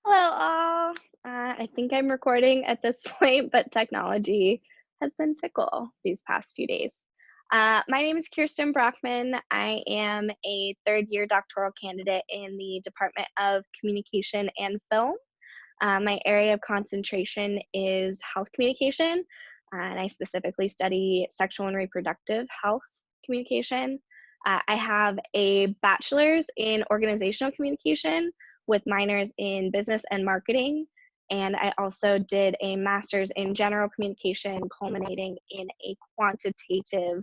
Hello, all. I think I'm recording at this point, but technology has been fickle these past few days. My name is Kirsten Brockman. I am a third year doctoral candidate in the Department of Communication and Film. My area of concentration is health communication, and I specifically study sexual and reproductive health communication. I have a bachelor's in organizational communication with minors in business and marketing. And I also did a master's in general communication, culminating in a quantitative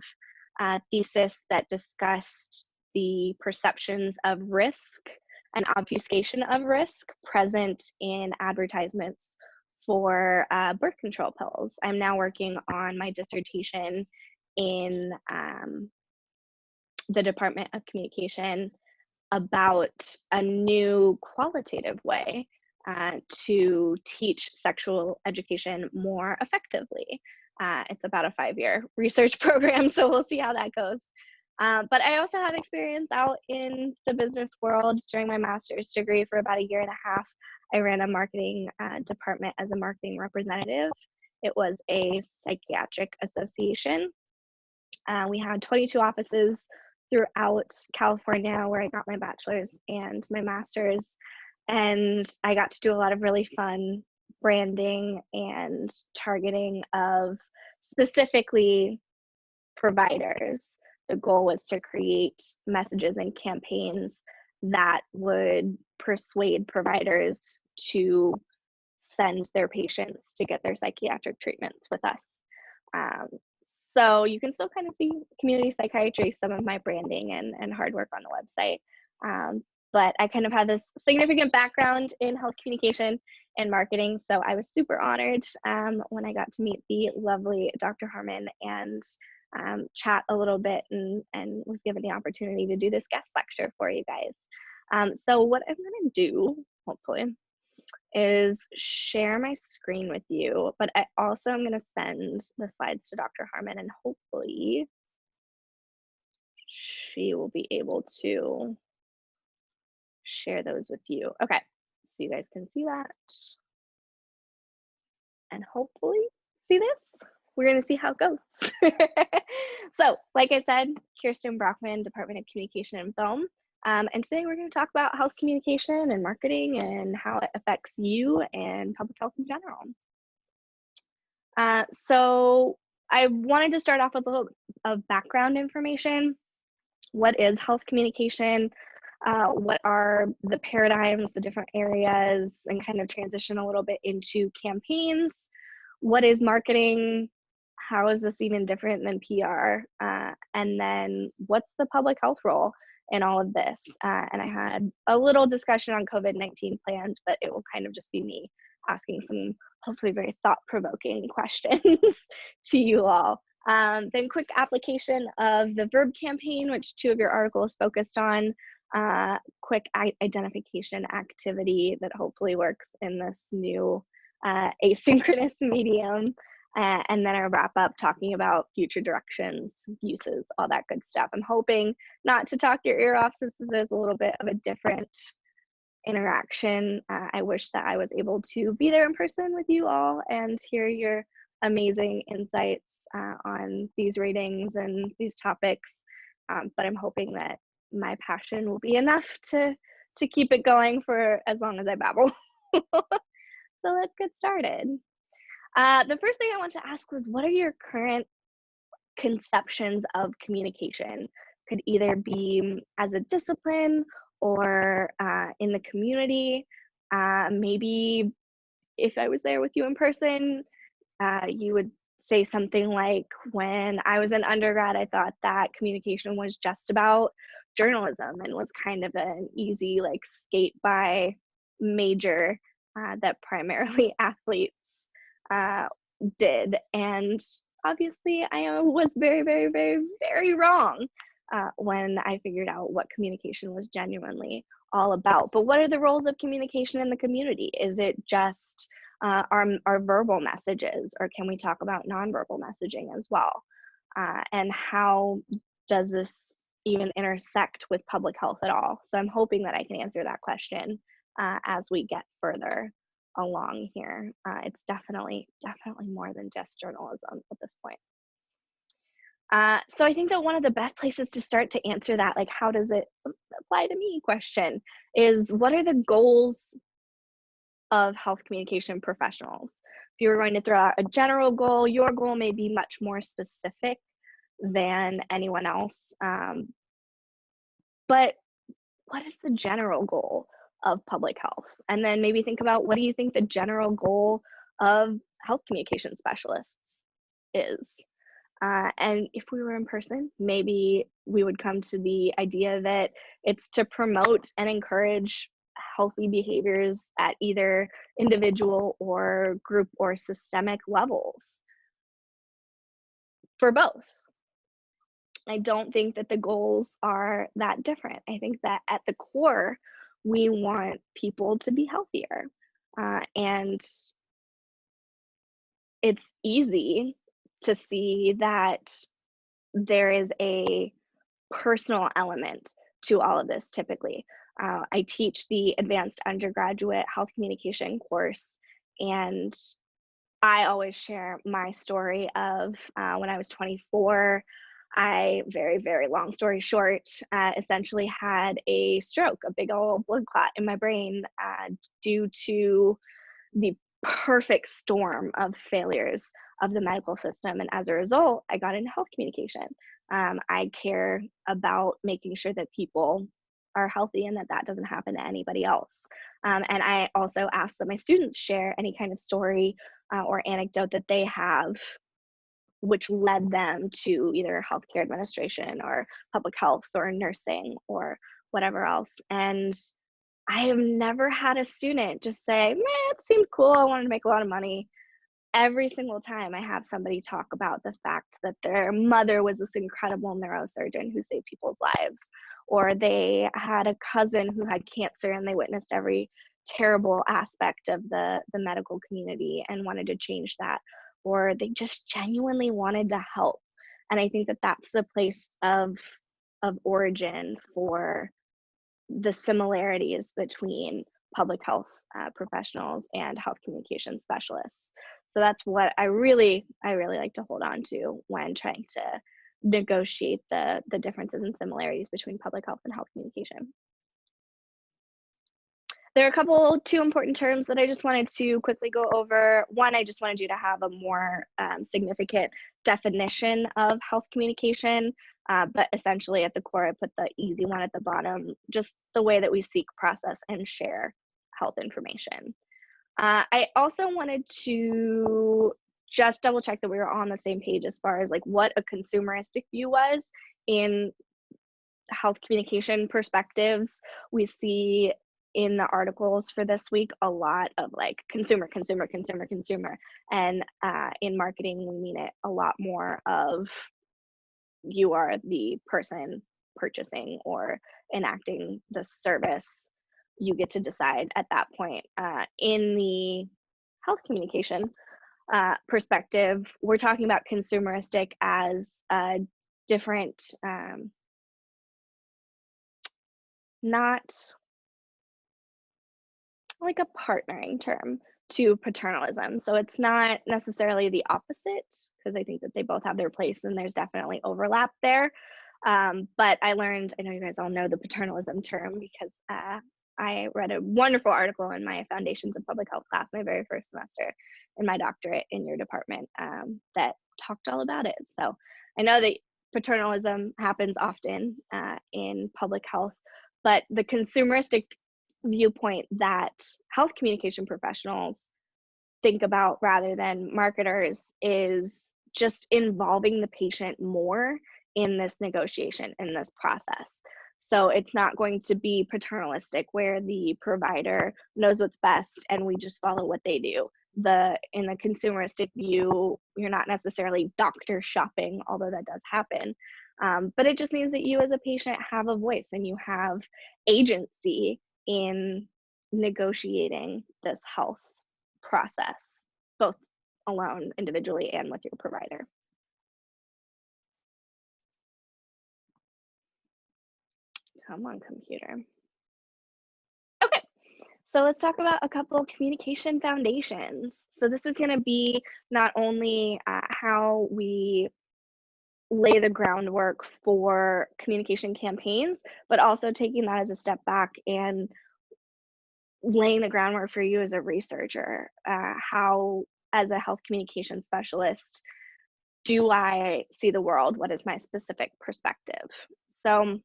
thesis that discussed the perceptions of risk and obfuscation of risk present in advertisements for birth control pills. I'm now working on my dissertation in the Department of Communication about a new qualitative way to teach sexual education more effectively. It's about a 5-year research program, so we'll see how that goes. But I also had experience out in the business world during my master's degree for about a year and a half. I ran a marketing department as a marketing representative. It was a psychiatric association. We had 22 offices throughout California where I got my bachelor's and my master's. And I got to do a lot of really fun branding and targeting of specifically providers. The goal was to create messages and campaigns that would persuade providers to send their patients to get their psychiatric treatments with us. Um, so you can still kind of see community psychiatry, some of my branding and hard work on the website. But I kind of had this significant background in health communication and marketing. So I was super honored when I got to meet the lovely Dr. Harmon and chat a little bit and was given the opportunity to do this guest lecture for you guys. So what I'm going to do, hopefully, is share my screen with you, but I also am going to send the slides to Dr. Harmon and hopefully she will be able to share those with you. Okay, so you guys can see that and hopefully see this. We're going to see how it goes. So, like I said, Kirsten Brockman, Department of Communication and Film. And today we're going to talk about health communication and marketing and how it affects you and public health in general. So I wanted to start off with a little of background information. What is health communication? What are the paradigms, the different areas, and kind of transition a little bit into campaigns. What is marketing? How is this even different than PR? And then what's the public health role in all of this? And I had a little discussion on COVID-19 planned, but it will kind of just be me asking some hopefully very thought-provoking questions to you all. Then quick application of the verb campaign, which 2 of your articles focused on. Quick identification activity that hopefully works in this new asynchronous medium. And then I wrap up talking about future directions, uses, all that good stuff. I'm hoping not to talk your ear off since this is a little bit of a different interaction. I wish that I was able to be there in person with you all and hear your amazing insights on these readings and these topics. But I'm hoping that my passion will be enough to keep it going for as long as I babble. So let's get started. The first thing I want to ask was, what are your current conceptions of communication? Could either be as a discipline or in the community. Maybe if I was there with you in person, you would say something like, when I was an undergrad, I thought that communication was just about journalism and was kind of an easy, like, skate by major that primarily athletes did. And obviously I was very, very, very, very wrong when I figured out what communication was genuinely all about. But what are the roles of communication in the community? Is it just our verbal messages, or can we talk about nonverbal messaging as well? And how does this even intersect with public health at all? So I'm hoping that I can answer that question as we get further along here. It's definitely more than just journalism at this point. So I think that one of the best places to start to answer that, like, how does it apply to me question, is what are the goals of health communication professionals? If you were going to throw out a general goal, your goal may be much more specific than anyone else. But what is the general goal of public health? And then maybe think about, what do you think the general goal of health communication specialists is? And if we were in person, maybe we would come to the idea that it's to promote and encourage healthy behaviors at either individual or group or systemic levels for both. I don't think that the goals are that different. I think that at the core, we want people to be healthier. And it's easy to see that there is a personal element to all of this typically. I teach the advanced undergraduate health communication course, and I always share my story of when I was 24. I, very long story short, essentially had a stroke, a big old blood clot in my brain due to the perfect storm of failures of the medical system. And as a result, I got into health communication. I care about making sure that people are healthy and that that doesn't happen to anybody else. And I also ask that my students share any kind of story or anecdote that they have, which led them to either healthcare administration or public health or nursing or whatever else. And I have never had a student just say, man, it seemed cool, I wanted to make a lot of money. Every single time I have somebody talk about the fact that their mother was this incredible neurosurgeon who saved people's lives, or they had a cousin who had cancer and they witnessed every terrible aspect of the medical community and wanted to change that, or they just genuinely wanted to help. And I think that that's the place of origin for the similarities between public health professionals and health communication specialists. So that's what I really like to hold on to when trying to negotiate the differences and similarities between public health and health communication. There are two important terms that I just wanted to quickly go over. One, I just wanted you to have a more significant definition of health communication, but essentially at the core, I put the easy one at the bottom, just the way that we seek, process, and share health information. I also wanted to just double check that we were on the same page as far as like what a consumeristic view was in health communication perspectives. We see in the articles for this week a lot of like consumer. And in marketing, we mean it a lot more of you are the person purchasing or enacting the service. You get to decide at that point. In the health communication perspective, we're talking about consumeristic as a different, not like a partnering term to paternalism. So it's not necessarily the opposite, because I think that they both have their place and there's definitely overlap there. But I learned, I know you guys all know the paternalism term because I read a wonderful article in my Foundations of Public Health class, my very first semester in my doctorate in your department, that talked all about it. So I know that paternalism happens often in public health, but the consumeristic viewpoint that health communication professionals think about rather than marketers is just involving the patient more in this negotiation, in this process. So it's not going to be paternalistic where the provider knows what's best and we just follow what they do. In the consumeristic view, you're not necessarily doctor shopping, although that does happen. But it just means that you as a patient have a voice and you have agency in negotiating this health process, both alone, individually, and with your provider. Come on, computer. Okay, So let's talk about a couple of communication foundations. So this is going to be not only how we lay the groundwork for communication campaigns, but also taking that as a step back and laying the groundwork for you as a researcher. How, as a health communication specialist, do I see the world? What is my specific perspective? So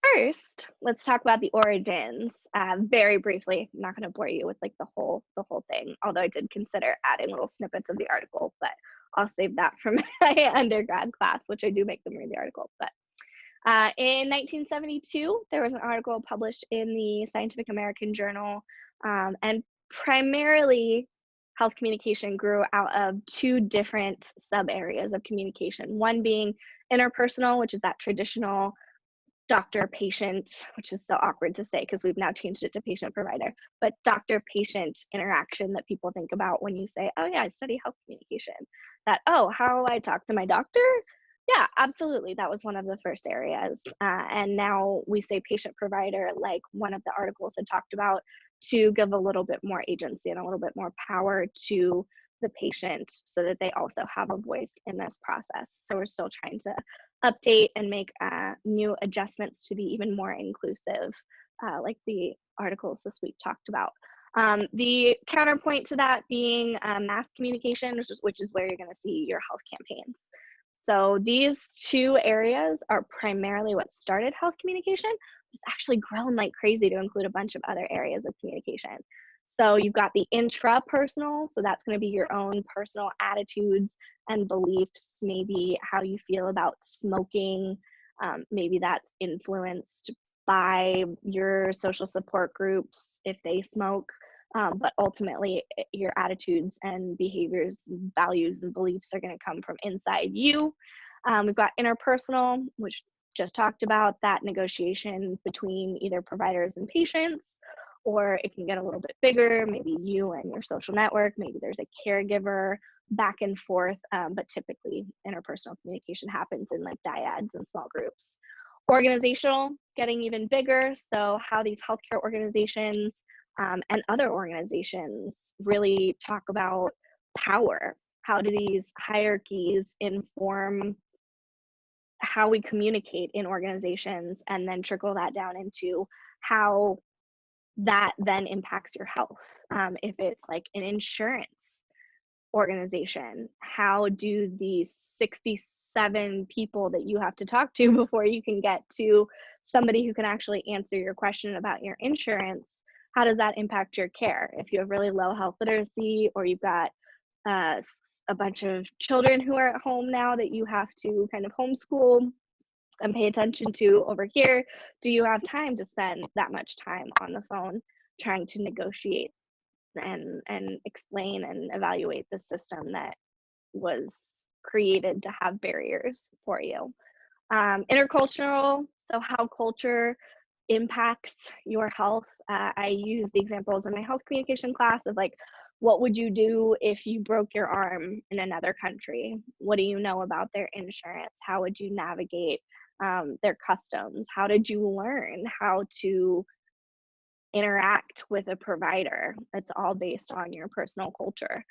first, let's talk about the origins very briefly. I'm not going to bore you with like the whole thing, although I did consider adding little snippets of the article, but I'll save that for my undergrad class, which I do make them read the article. But in 1972, there was an article published in the Scientific American Journal, and primarily health communication grew out of two different sub areas of communication. One being interpersonal, which is that traditional doctor patient, which is so awkward to say because we've now changed it to patient provider, but doctor patient interaction that people think about when you say, oh yeah, I study health communication. That, oh, how I talk to my doctor? Yeah, absolutely. That was one of the first areas. And now we say patient provider, like one of the articles had talked about, to give a little bit more agency and a little bit more power to the patient so that they also have a voice in this process. So we're still trying to update and make new adjustments to be even more inclusive, like the articles this week talked about. The counterpoint to that being mass communication, which is where you're going to see your health campaigns. So these two areas are primarily what started health communication. It's actually grown like crazy to include a bunch of other areas of communication. So you've got the intrapersonal, so that's going to be your own personal attitudes and beliefs, maybe how you feel about smoking, maybe that's influenced by your social support groups if they smoke, but ultimately your attitudes and behaviors, values and beliefs are going to come from inside you. We've got interpersonal, which just talked about, that negotiation between either providers and patients, or it can get a little bit bigger, maybe you and your social network, maybe there's a caregiver, back and forth, but typically interpersonal communication happens in like dyads and small groups. Organizational, getting even bigger, so how these healthcare organizations and other organizations really talk about power. How do these hierarchies inform how we communicate in organizations, and then trickle that down into how that then impacts your health. If it's like an insurance organization, how do these 67 people that you have to talk to before you can get to somebody who can actually answer your question about your insurance, how does that impact your care? If you have really low health literacy, or you've got a bunch of children who are at home now that you have to kind of homeschool and pay attention to over here, do you have time to spend that much time on the phone trying to negotiate and explain and evaluate the system that was created to have barriers for you? Intercultural, so how culture impacts your health. I use the examples in my health communication class of like, what would you do if you broke your arm in another country? What do you know about their insurance? How would you navigate their customs? How did you learn how to interact with a provider? It's all based on your personal culture.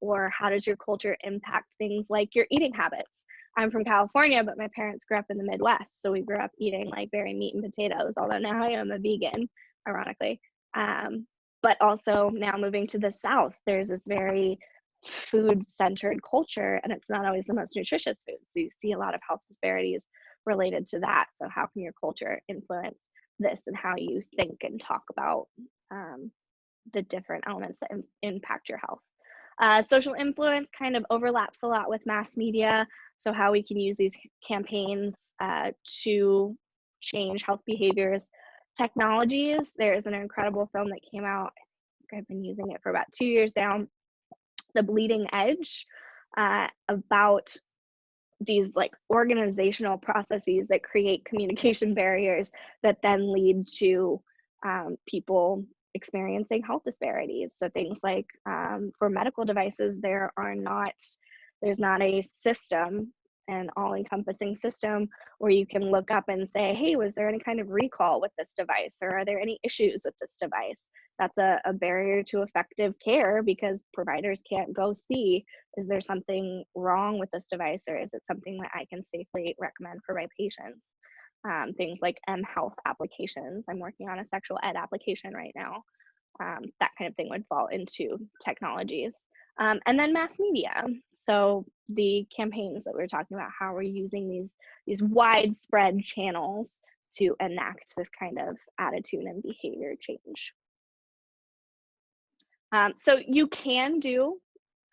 Or how does your culture impact things like your eating habits? I'm from California, but my parents grew up in the Midwest, so we grew up eating like very meat and potatoes, although now I am a vegan, ironically. But also now moving to the South, there's this very food-centered culture, and it's not always the most nutritious food. So you see a lot of health disparities related to that. So how can your culture influence this and how you think and talk about the different elements that impact your health? Social influence kind of overlaps a lot with mass media, so how we can use these campaigns to change health behaviors. Technologies, there's an incredible film that came out, I think I've been using it for about 2 years now, The Bleeding Edge, about these like organizational processes that create communication barriers that then lead to people experiencing health disparities. So things like for medical devices, there's not a system an all-encompassing system where you can look up and say, hey, was there any kind of recall with this device, or are there any issues with this device? That's a barrier to effective care, because providers can't go see, is there something wrong with this device, or is it something that I can safely recommend for my patients? Things like health applications. I'm working on a sexual ed application right now. That kind of thing would fall into technologies. And then mass media. So the campaigns that we were talking about, how we're using these widespread channels to enact this kind of attitude and behavior change. So you can do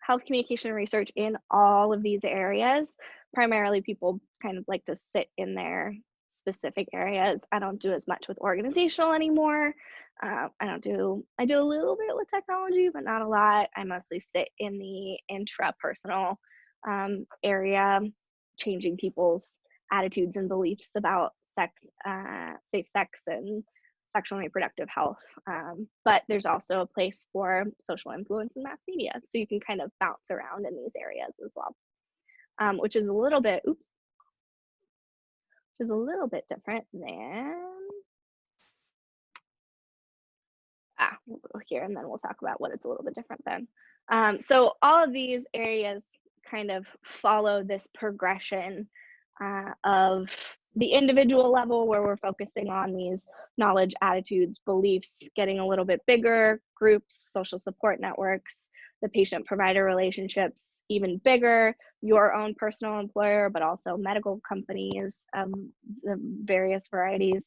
health communication research in all of these areas. Primarily, people kind of like to sit in their specific areas. I don't do as much with organizational anymore. I do a little bit with technology, but not a lot. I mostly sit in the intrapersonal area, changing people's attitudes and beliefs about sex, safe sex, and sexual and reproductive health. But there's also a place for social influence and mass media. So you can kind of bounce around in these areas as well, which is a little bit, different than, we'll go here and then we'll talk about what it's a little bit different than. So all of these areas kind of follow this progression of the individual level, where we're focusing on these knowledge, attitudes, beliefs, getting a little bit bigger, groups, social support networks, the patient-provider relationships, even bigger, your own personal employer, but also medical companies, the various varieties.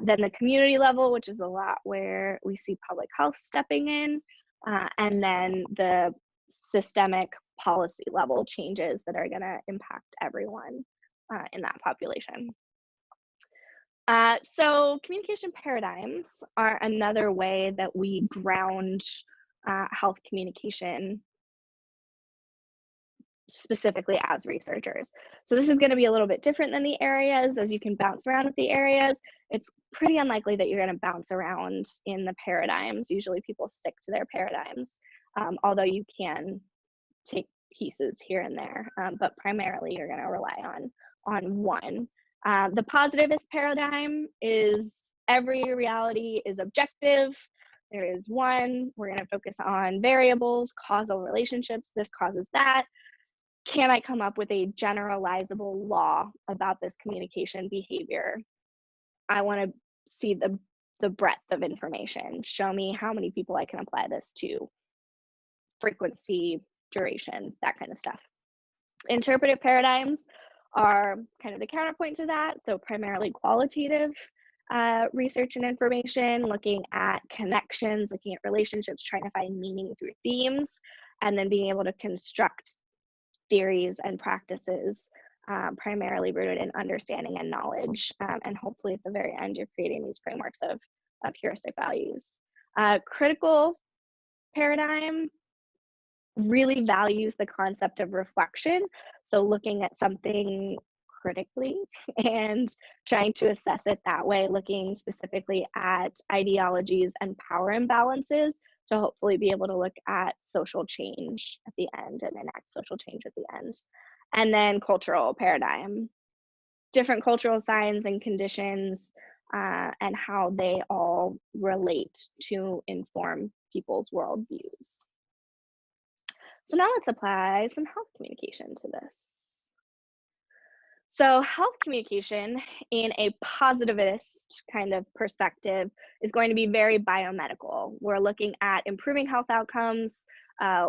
Then the community level, which is a lot where we see public health stepping in, and then the systemic policy level changes that are going to impact everyone in that population. So communication paradigms are another way that we ground health communication specifically as researchers. So this is going to be a little bit different than the areas, as you can bounce around with the areas. It's pretty unlikely that you're going to bounce around in the paradigms. Usually people stick to their paradigms, although you can take pieces here and there, but primarily you're going to rely on one. The positivist paradigm is every reality is objective. There is one. We're going to focus on variables, causal relationships. This causes that. Can I come up with a generalizable law about this communication behavior? I want to see the breadth of information. Show me how many people I can apply this to, frequency, duration, that kind of stuff. Interpretive paradigms are kind of the counterpoint to that. So primarily qualitative research and information, looking at connections, looking at relationships, trying to find meaning through themes, and then being able to construct theories and practices primarily rooted in understanding and knowledge. And hopefully at the very end, you're creating these frameworks of heuristic values. Critical paradigm really values the concept of reflection. So looking at something critically and trying to assess it that way, looking specifically at ideologies and power imbalances to hopefully be able to look at social change at the end and enact social change at the end. And then cultural paradigm, different cultural signs and conditions and how they all relate to inform people's worldviews. So now let's apply some health communication to this. So health communication in a positivist kind of perspective is going to be very biomedical. We're looking at improving health outcomes.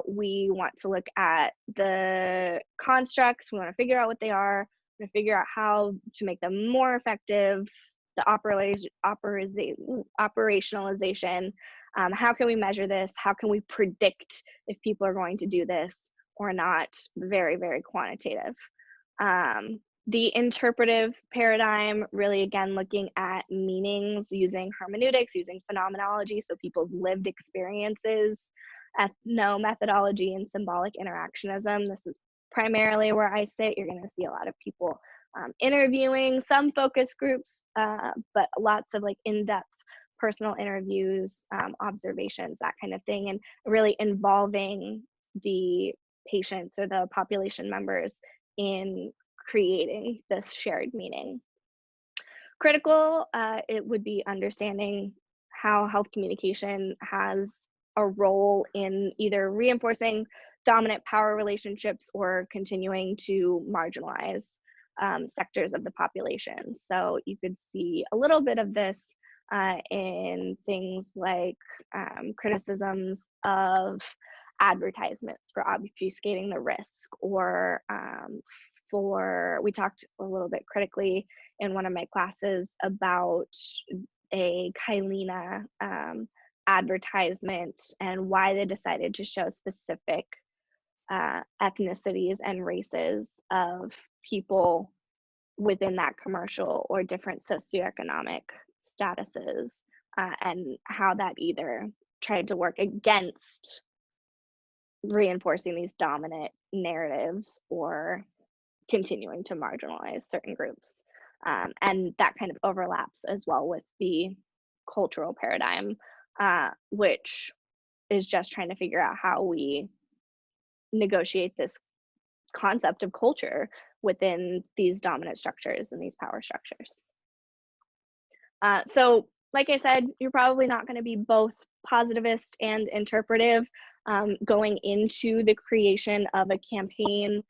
We want to look at the constructs. We want to figure out what they are. We want to figure out how to make them more effective, the operationalization. How can we measure this? How can we predict if people are going to do this or not? Very, very quantitative. The interpretive paradigm, really again looking at meanings, using hermeneutics, using phenomenology, so people's lived experiences, ethnomethodology, and symbolic interactionism. This is primarily where I sit. You're going to see a lot of people interviewing, some focus groups, but lots of like in-depth personal interviews, observations, that kind of thing, and really involving the patients or the population members in creating this shared meaning. Critical, it would be understanding how health communication has a role in either reinforcing dominant power relationships or continuing to marginalize sectors of the population. So you could see a little bit of this in things like criticisms of advertisements for obfuscating the risk, or we talked a little bit critically in one of my classes about a Kylina advertisement and why they decided to show specific ethnicities and races of people within that commercial, or different socioeconomic statuses, and how that either tried to work against reinforcing these dominant narratives or continuing to marginalize certain groups. And that kind of overlaps as well with the cultural paradigm, which is just trying to figure out how we negotiate this concept of culture within these dominant structures and these power structures. So like I said, you're probably not going to be both positivist and interpretive going into the creation of a campaign,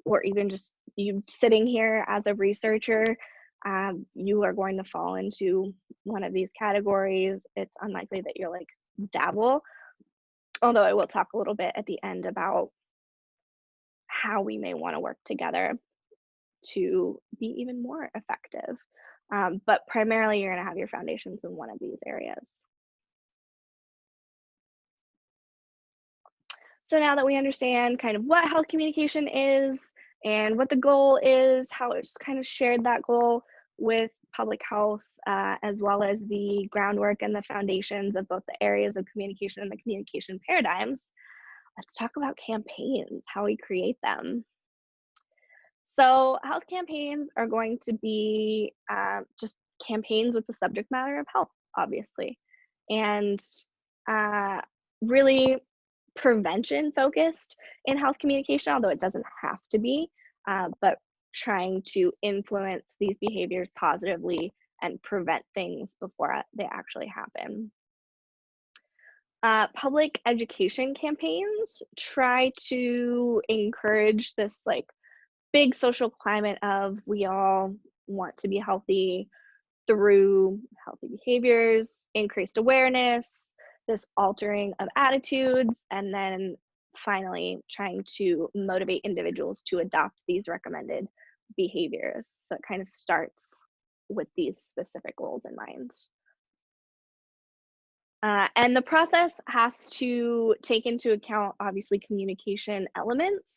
or even just you sitting here as a researcher. You are going to fall into one of these categories. It's unlikely that you're like dabble, although I will talk a little bit at the end about how we may want to work together to be even more effective. But primarily, you're going to have your foundations in one of these areas. So now that we understand kind of what health communication is and what the goal is, how it's kind of shared that goal with public health, as well as the groundwork and the foundations of both the areas of communication and the communication paradigms, let's talk about campaigns, how we create them. So health campaigns are going to be just campaigns with the subject matter of health, obviously, and really prevention focused in health communication, although it doesn't have to be, but trying to influence these behaviors positively and prevent things before they actually happen. Public education campaigns try to encourage this like big social climate of we all want to be healthy through healthy behaviors, increased awareness, this altering of attitudes, and then finally trying to motivate individuals to adopt these recommended behaviors. So it kind of starts with these specific goals in mind. And the process has to take into account, obviously, communication elements,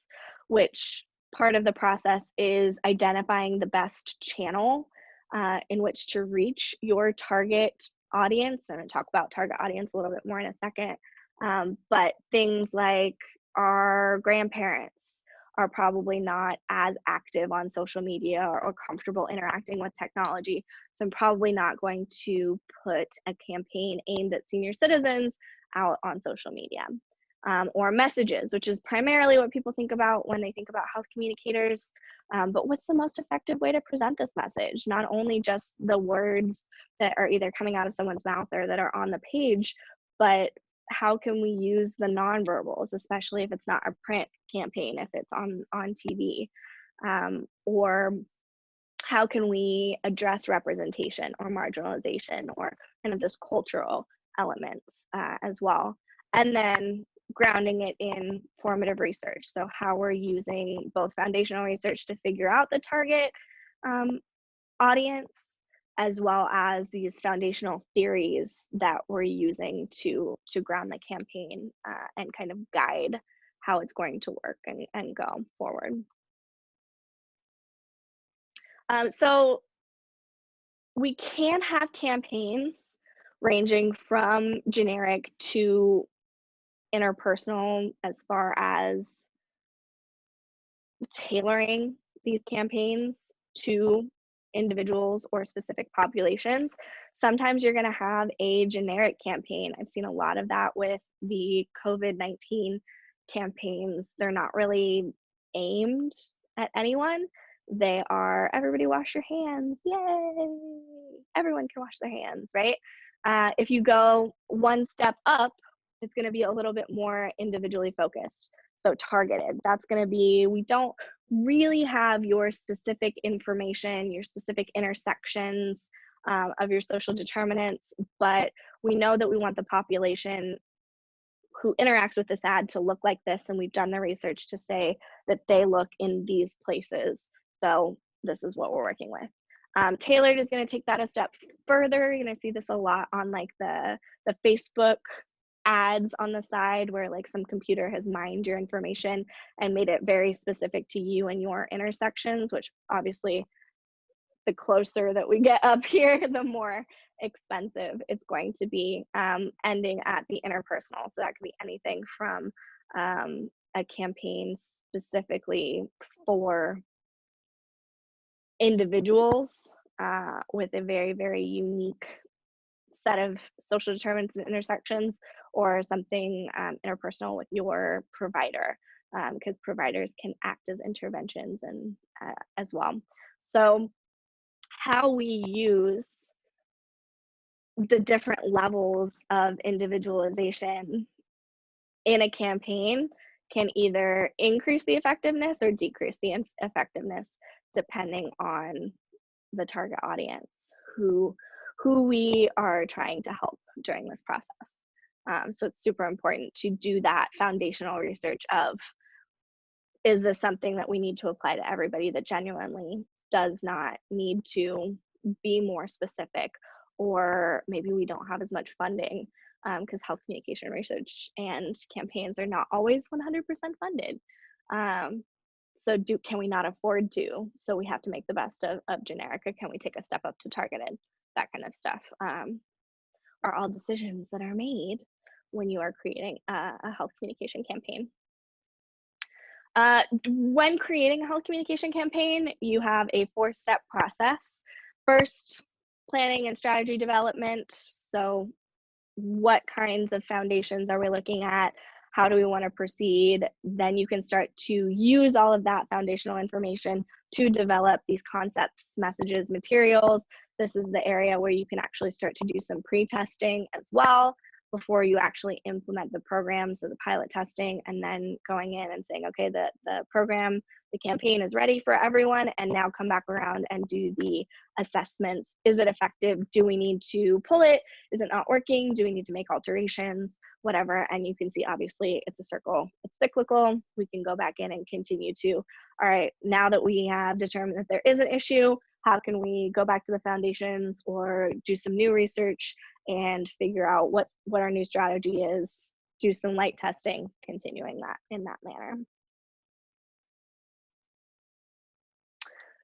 which part of the process is identifying the best channel in which to reach your target audience. I'm going to talk about target audience a little bit more in a second. But things like our grandparents are probably not as active on social media or comfortable interacting with technology. So I'm probably not going to put a campaign aimed at senior citizens out on social media. Or messages, which is primarily what people think about when they think about health communicators. But what's the most effective way to present this message? Not only just the words that are either coming out of someone's mouth or that are on the page, but how can we use the nonverbals, especially if it's not a print campaign, if it's on TV? Or how can we address representation or marginalization or kind of this cultural elements as well? And then grounding it in formative research. So how we're using both foundational research to figure out the target audience, as well as these foundational theories that we're using to ground the campaign and kind of guide how it's going to work and go forward. So we can have campaigns ranging from generic to interpersonal, as far as tailoring these campaigns to individuals or specific populations. Sometimes you're going to have a generic campaign. I've seen a lot of that with the COVID-19 campaigns. They're not really aimed at anyone, they are everybody wash your hands, yay! Everyone can wash their hands, right? If you go one step up, it's going to be a little bit more individually focused. So targeted. That's going to be, we don't really have your specific information, your specific intersections of your social determinants, but we know that we want the population who interacts with this ad to look like this, and we've done the research to say that they look in these places. So this is what we're working with. Tailored is going to take that a step further. You're going to see this a lot on like the Facebook ads on the side where like some computer has mined your information and made it very specific to you and your intersections, which obviously the closer that we get up here, the more expensive it's going to be, ending at the interpersonal. So that could be anything from a campaign specifically for individuals with a very, very unique set of social determinants and intersections, or something interpersonal with your provider, because providers can act as interventions and as well. So how we use the different levels of individualization in a campaign can either increase the effectiveness or decrease the effectiveness depending on the target audience, who we are trying to help during this process. So it's super important to do that foundational research of, is this something that we need to apply to everybody that genuinely does not need to be more specific, or maybe we don't have as much funding, because health communication research and campaigns are not always 100% funded. So can we not afford to? So we have to make the best of generic, or can we take a step up to targeted? That kind of stuff are all decisions that are made when you are creating a health communication campaign. When creating a health communication campaign, you have a 4-step process. First, planning and strategy development. So what kinds of foundations are we looking at? How do we want to proceed? Then you can start to use all of that foundational information to develop these concepts, messages, materials. This is the area where you can actually start to do some pre-testing as well before you actually implement the program. So the pilot testing, and then going in and saying, okay, the program, the campaign is ready for everyone, and now come back around and do the assessments. Is it effective? Do we need to pull it? Is it not working? Do we need to make alterations? Whatever. And you can see, obviously, it's a circle, it's cyclical. We can go back in and continue to, all right, now that we have determined that there is an issue, how can we go back to the foundations or do some new research and figure out what our new strategy is, do some light testing, continuing that in that manner.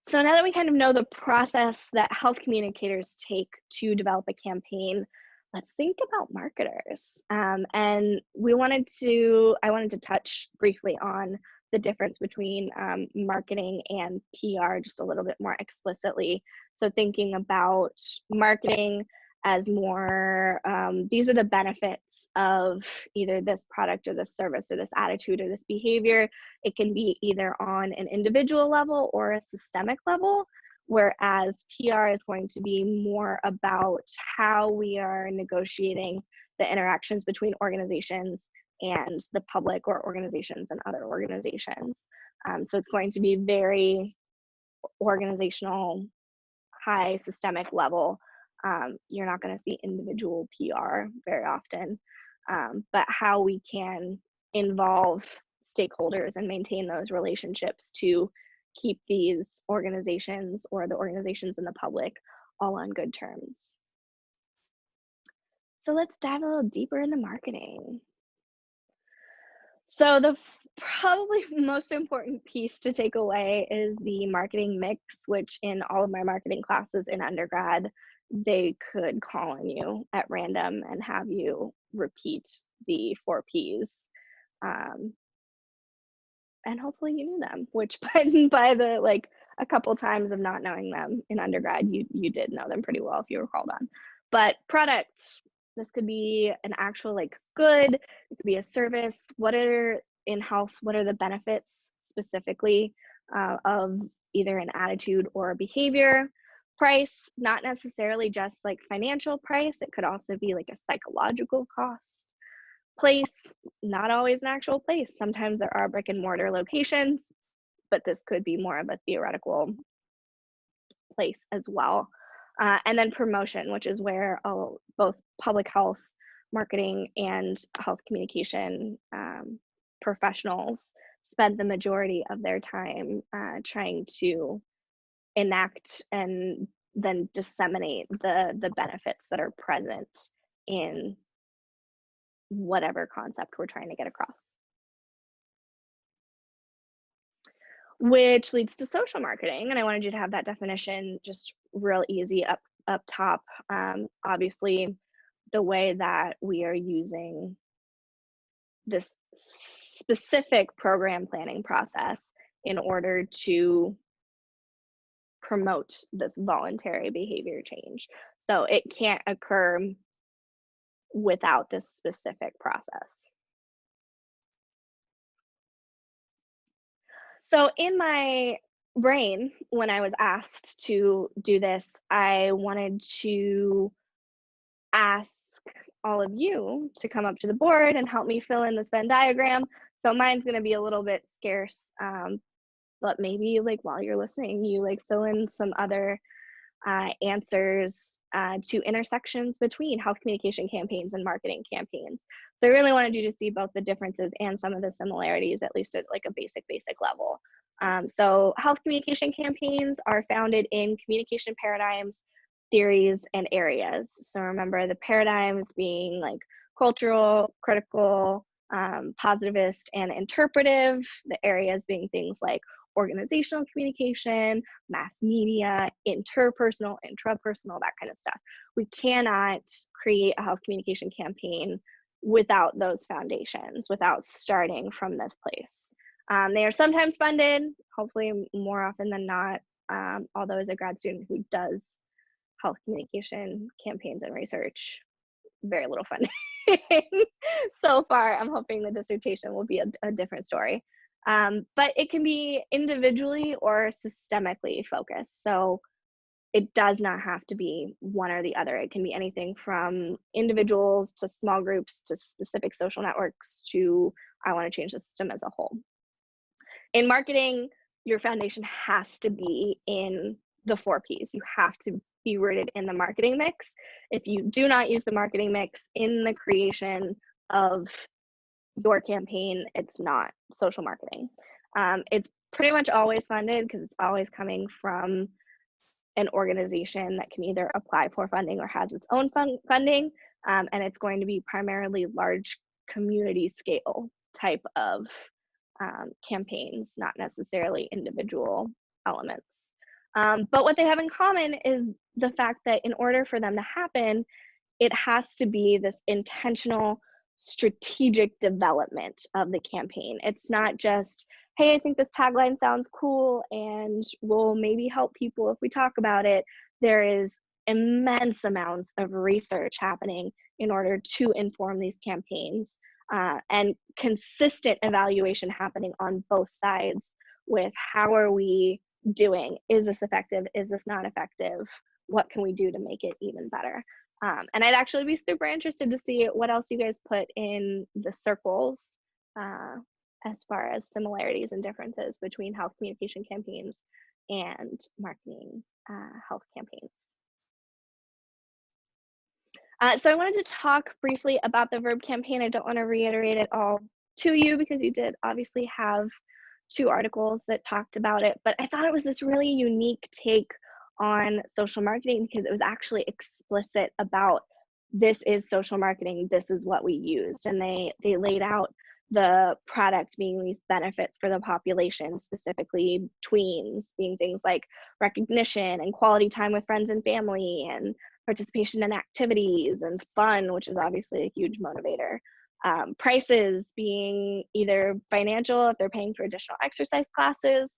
So now that we kind of know the process that health communicators take to develop a campaign, let's think about marketers. And I wanted to touch briefly on the difference between marketing and PR just a little bit more explicitly. So thinking about marketing as more, these are the benefits of either this product or this service or this attitude or this behavior. It can be either on an individual level or a systemic level, whereas PR is going to be more about how we are negotiating the interactions between organizations and the public, or organizations and other organizations. So it's going to be very organizational, high systemic level. You're not going to see individual PR very often, but how we can involve stakeholders and maintain those relationships to keep these organizations, or the organizations and the public, all on good terms. So let's dive a little deeper into marketing. So the probably most important piece to take away is the marketing mix, which in all of my marketing classes in undergrad, they could call on you at random and have you repeat the 4 Ps. And hopefully you knew them, which by the like a couple times of not knowing them in undergrad, you did know them pretty well if you were called on. But product, this could be an actual like good, it could be a service. What are in health, what are the benefits specifically of either an attitude or a behavior. Price, not necessarily just like financial price, it could also be like a psychological cost. Place, not always an actual place. Sometimes there are brick and mortar locations, but this could be more of a theoretical place as well. And then promotion, which is where both public health, marketing, and health communication professionals spend the majority of their time trying to enact and then disseminate the benefits that are present in whatever concept we're trying to get across. Which leads to social marketing, and I wanted you to have that definition just real easy up top. Obviously, the way that we are using this specific program planning process in order to promote this voluntary behavior change. So it can't occur without this specific process. So in my brain, when I was asked to do this, I wanted to ask all of you to come up to the board and help me fill in this Venn diagram. So mine's going to be a little bit scarce, but maybe like while you're listening, you like fill in some other answers to intersections between health communication campaigns and marketing campaigns. So I really wanted you to see both the differences and some of the similarities, at least at like a basic level. So health communication campaigns are founded in communication paradigms, theories, and areas. So remember the paradigms being like cultural, critical, positivist, and interpretive, the areas being things like organizational communication, mass media, interpersonal, intrapersonal, that kind of stuff. We cannot create a health communication campaign without those foundations, without starting from this place. They are sometimes funded, hopefully more often than not, although as a grad student who does health communication campaigns and research, very little funding so far. I'm hoping the dissertation will be a different story. But it can be individually or systemically focused. So it does not have to be one or the other. It can be anything from individuals to small groups to specific social networks to I want to change the system as a whole. In marketing, your foundation has to be in the 4 Ps. You have to be rooted in the marketing mix. If you do not use the marketing mix in the creation of your campaign, it's not social marketing. It's pretty much always funded because it's always coming from an organization that can either apply for funding or has its own funding, and it's going to be primarily large community scale type of campaigns, not necessarily individual elements. But what they have in common is the fact that in order for them to happen, it has to be this intentional, strategic development of the campaign. It's not just, hey, I think this tagline sounds cool and will maybe help people if we talk about it. There is immense amounts of research happening in order to inform these campaigns, and consistent evaluation happening on both sides with how are we doing? Is this effective? Is this not effective? What can we do to make it even better? And I'd actually be super interested to see what else you guys put in the circles as far as similarities and differences between health communication campaigns and marketing health campaigns. So I wanted to talk briefly about the verb campaign. I don't want to reiterate it all to you because you did obviously have 2 articles that talked about it, but I thought it was this really unique take on social marketing because it was actually explicit about this is social marketing, this is what we used, and they laid out the product being these benefits for the population, specifically tweens, being things like recognition and quality time with friends and family and participation in activities and fun, which is obviously a huge motivator. Prices being either financial if they're paying for additional exercise classes,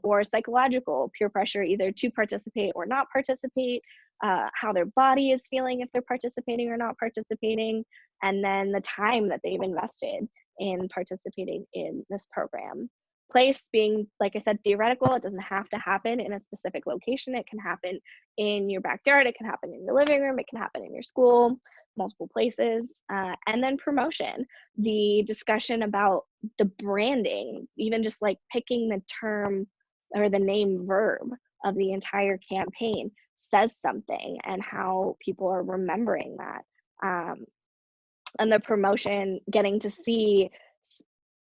or psychological, peer pressure either to participate or not participate, how their body is feeling if they're participating or not participating, and then the time that they've invested in participating in this program. Place being, like I said, theoretical. It doesn't have to happen in a specific location. It can happen in your backyard. It can happen in your living room. It can happen in your school, multiple places. And then promotion, the discussion about the branding, even just like picking the term or the name verb of the entire campaign says something, and how people are remembering that. And the promotion, getting to see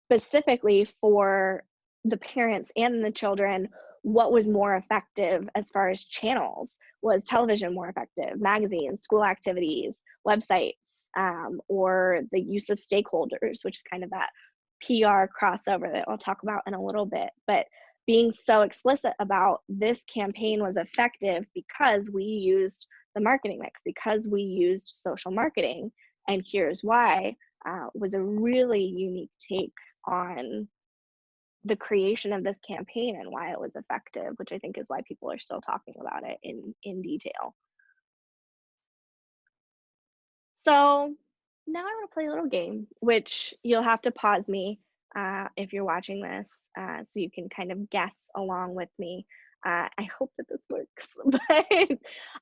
specifically for the parents and the children what was more effective as far as channels. Was television more effective, magazines, school activities, websites, or the use of stakeholders, which is kind of that PR crossover that I'll talk about in a little bit. But being so explicit about this campaign was effective because we used the marketing mix, because we used social marketing, and here's why, was a really unique take on the creation of this campaign and why it was effective, which I think is why people are still talking about it in detail. So now I want to play a little game, which you'll have to pause me if you're watching this, so you can kind of guess along with me. I hope that this works, but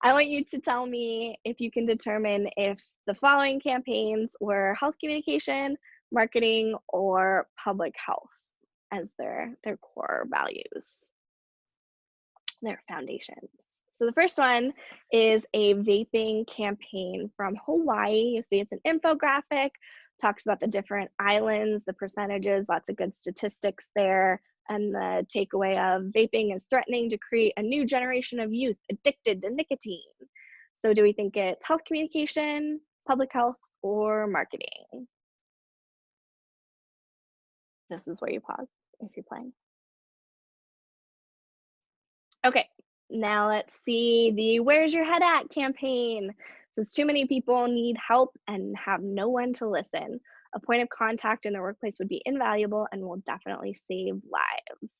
I want you to tell me if you can determine if the following campaigns were health communication, marketing, or public health as their core values, their foundations. So the first one is a vaping campaign from Hawaii. You see it's an infographic, talks about the different islands, the percentages, lots of good statistics there. And the takeaway of vaping is threatening to create a new generation of youth addicted to nicotine. So do we think it's health communication, public health, or marketing? This is where you pause if you're playing. Okay, now let's see the Where's Your Head At campaign. Says too many people need help and have no one to listen. A point of contact in their workplace would be invaluable and will definitely save lives.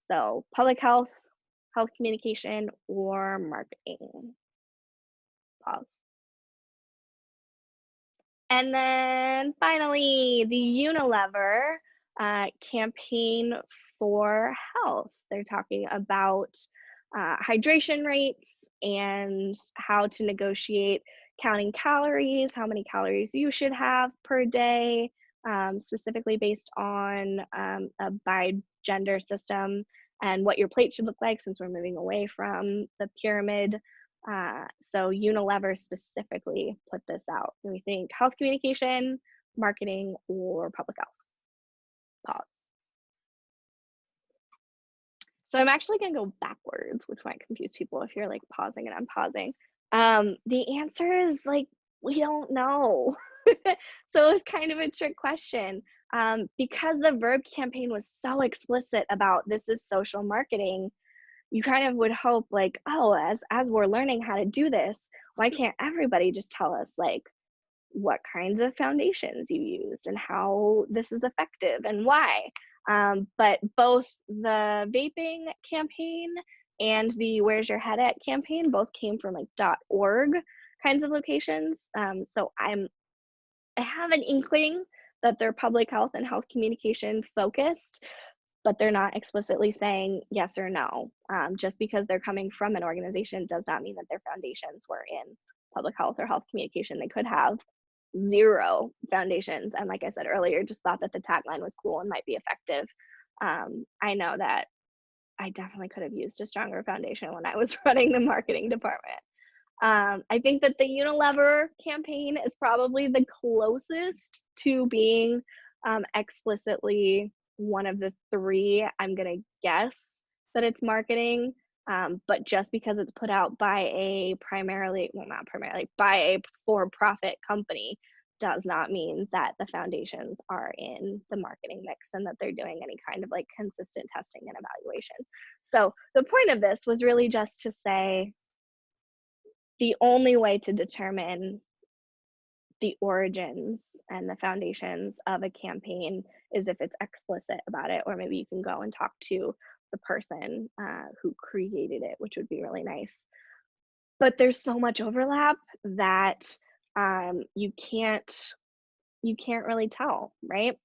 So, public health, health communication, or marketing. Pause. And then finally, the Unilever campaign for health. They're talking about hydration rates and how to negotiate counting calories, how many calories you should have per day, specifically based on a by gender system, and what your plate should look like since we're moving away from the pyramid. So Unilever specifically put this out. Do we think health communication, marketing, or public health? Pause. So I'm actually gonna go backwards, which might confuse people if you're like pausing and I'm pausing. The answer is like, we don't know. So it's kind of a trick question. Because the verb campaign was so explicit about this is social marketing, you kind of would hope like, oh, as we're learning how to do this, why can't everybody just tell us like what kinds of foundations you used and how this is effective and why? But both the vaping campaign and the Where's Your Head At campaign both came from like .org kinds of locations. So I have an inkling that they're public health and health communication focused, but they're not explicitly saying yes or no. Just because they're coming from an organization does not mean that their foundations were in public health or health communication. They could have zero foundations. And like I said earlier, just thought that the tagline was cool and might be effective. I know that I definitely could have used a stronger foundation when I was running the marketing department. I think that the Unilever campaign is probably the closest to being explicitly one of the three. I'm going to guess that it's marketing, but just because it's put out by a primarily, well, not primarily, by a for-profit company does not mean that the foundations are in the marketing mix and that they're doing any kind of like consistent testing and evaluation. So the point of this was really just to say, the only way to determine the origins and the foundations of a campaign is if it's explicit about it, or maybe you can go and talk to the person who created it, which would be really nice. But there's so much overlap that you can't really tell, right?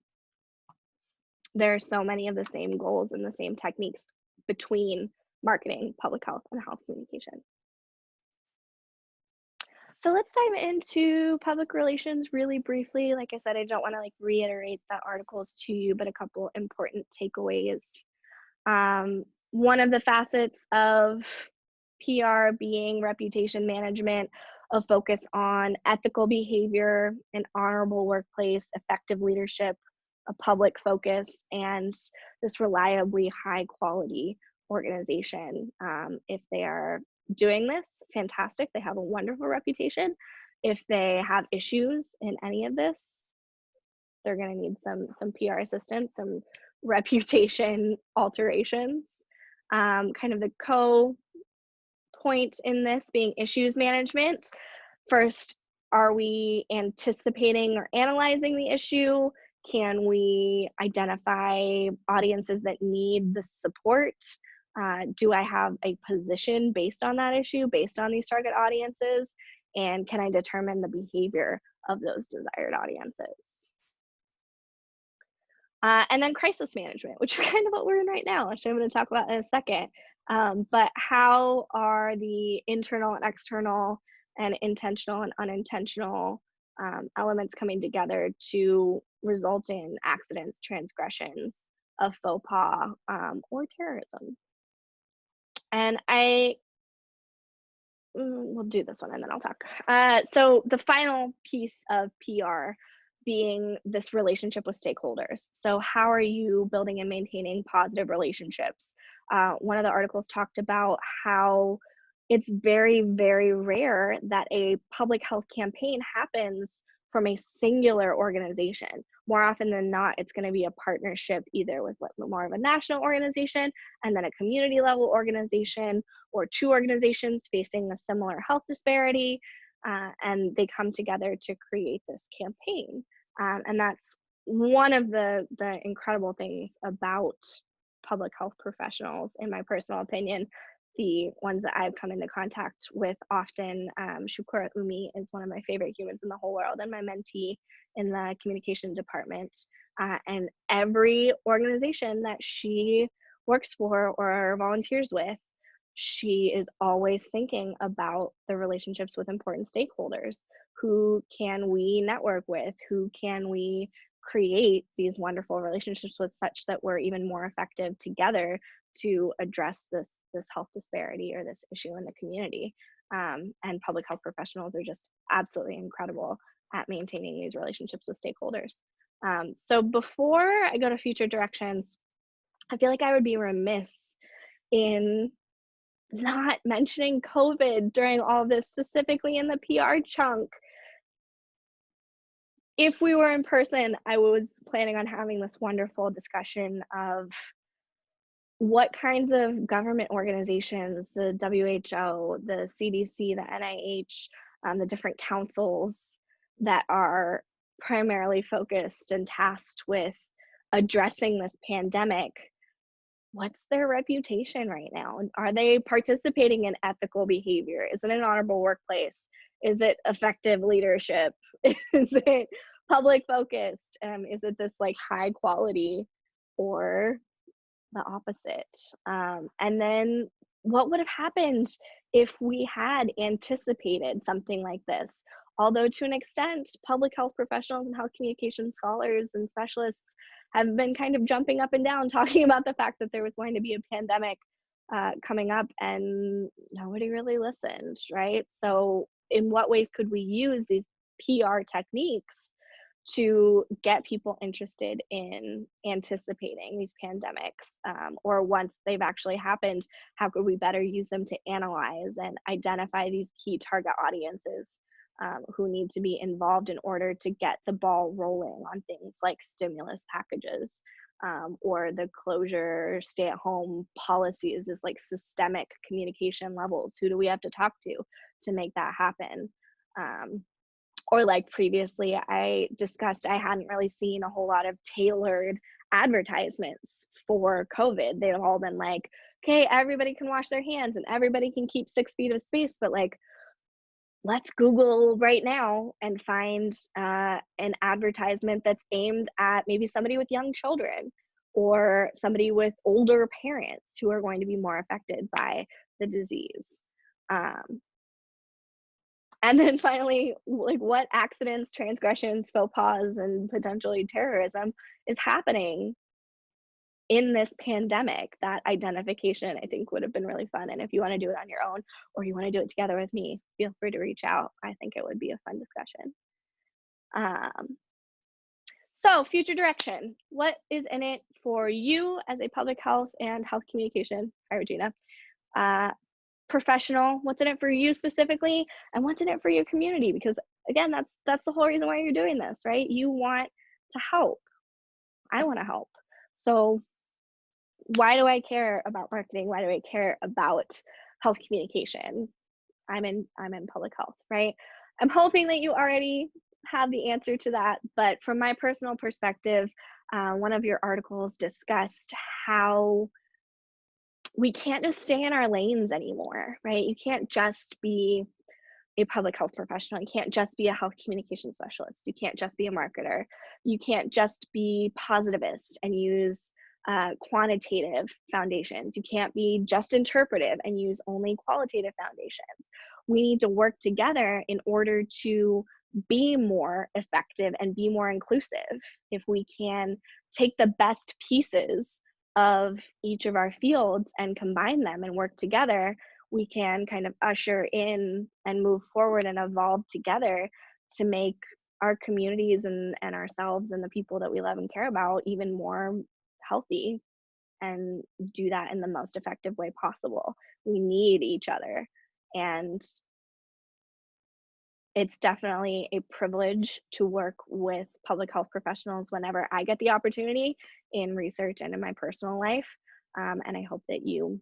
There are so many of the same goals and the same techniques between marketing, public health, and health communication. So let's dive into public relations really briefly. Like I said, I don't want to like reiterate the articles to you, but a couple important takeaways. One of the facets of PR being reputation management, a focus on ethical behavior, an honorable workplace, effective leadership, a public focus, and this reliably high quality organization. If they are doing this, fantastic. They have a wonderful reputation. If they have issues in any of this, they're going to need some PR assistance, some reputation alterations. Kind of the point in this being issues management. First, are we anticipating or analyzing the issue? Can we identify audiences that need the support? Do I have a position based on that issue, based on these target audiences? And can I determine the behavior of those desired audiences? And then crisis management, which is kind of what we're in right now, which I'm going to talk about in a second. But how are the internal and external and intentional and unintentional elements coming together to result in accidents, transgressions of faux pas, or terrorism? And we'll do this one and then I'll talk. So the final piece of PR being this relationship with stakeholders. So how are you building and maintaining positive relationships? One of the articles talked about how it's very, very rare that a public health campaign happens from a singular organization. More often than not, it's going to be a partnership either with more of a national organization and then a community level organization, or two organizations facing a similar health disparity, and they come together to create this campaign. And that's one of the incredible things about public health professionals, in my personal opinion. The ones that I've come into contact with often, Shukura Umi is one of my favorite humans in the whole world and my mentee in the communication department. And every organization that she works for or volunteers with, she is always thinking about the relationships with important stakeholders. Who can we network with? Who can we create these wonderful relationships with, such that we're even more effective together to address this health disparity or this issue in the community? And public health professionals are just absolutely incredible at maintaining these relationships with stakeholders. So before I go to future directions, I feel like I would be remiss in not mentioning COVID during all of this, specifically in the PR chunk. If we were in person, I was planning on having this wonderful discussion of what kinds of government organizations, the WHO, the CDC, the NIH, the different councils that are primarily focused and tasked with addressing this pandemic, what's their reputation right now? Are they participating in ethical behavior? Is it an honorable workplace? Is it effective leadership? Is it public focused? Is it this like high quality, or the opposite? And then what would have happened if we had anticipated something like this? Although to an extent, public health professionals and health communication scholars and specialists have been kind of jumping up and down talking about the fact that there was going to be a pandemic coming up, and nobody really listened, right? So in what ways could we use these PR techniques to get people interested in anticipating these pandemics, or once they've actually happened, how could we better use them to analyze and identify these key target audiences who need to be involved in order to get the ball rolling on things like stimulus packages, or the closure, stay at home policies, is like systemic communication levels. Who do we have to talk to make that happen? Or like previously I discussed, I hadn't really seen a whole lot of tailored advertisements for COVID. They've all been like, okay, everybody can wash their hands and everybody can keep 6 feet of space, but like, let's Google right now and find an advertisement that's aimed at maybe somebody with young children, or somebody with older parents who are going to be more affected by the disease. Um, and then finally, like, what accidents, transgressions, faux pas, and potentially terrorism is happening in this pandemic? That identification, I think, would have been really fun. And if you want to do it on your own or you want to do it together with me, feel free to reach out. I think it would be a fun discussion. Um, so, future direction. What is in it for you as a public health and health communication, hi Regina, uh, professional? What's in it for you specifically, and what's in it for your community? Because again, that's the whole reason why you're doing this, right? You want to help. I want to help. So why do I care about marketing? Why do I care about health communication? I'm in public health, right? I'm hoping that you already have the answer to that, but from my personal perspective, one of your articles discussed how we can't just stay in our lanes anymore, right? You can't just be a public health professional. You can't just be a health communication specialist. You can't just be a marketer. You can't just be positivist and use quantitative foundations. You can't be just interpretive and use only qualitative foundations. We need to work together in order to be more effective and be more inclusive. If we can take the best pieces of each of our fields and combine them and work together, we can kind of usher in and move forward and evolve together to make our communities and ourselves and the people that we love and care about even more healthy, and do that in the most effective way possible. We need each other. And it's definitely a privilege to work with public health professionals whenever I get the opportunity in research and in my personal life. And I hope that you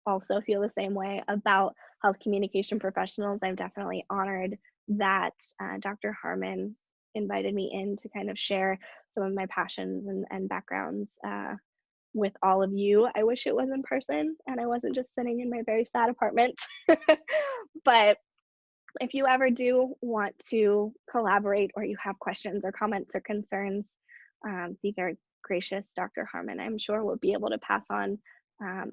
also feel the same way about health communication professionals. I'm definitely honored that Dr. Harmon invited me in to kind of share some of my passions and backgrounds with all of you. I wish it was in person and I wasn't just sitting in my very sad apartment. But if you ever do want to collaborate, or you have questions or comments or concerns, be very gracious. Dr. Harmon, I'm sure, will be able to pass on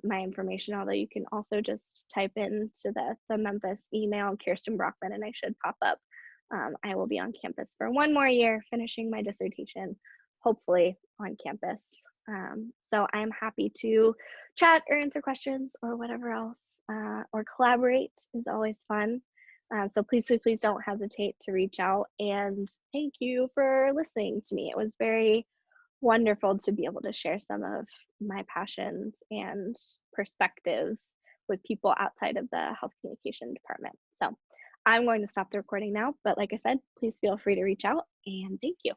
my information, although you can also just type into the Memphis email, Kirsten Brockman, and I should pop up. I will be on campus for one more year, finishing my dissertation, hopefully on campus. So I'm happy to chat or answer questions or whatever else, or collaborate is always fun. So please, please, please don't hesitate to reach out. And thank you for listening to me. It was very wonderful to be able to share some of my passions and perspectives with people outside of the health communication department. So I'm going to stop the recording now, but like I said, please feel free to reach out, and thank you.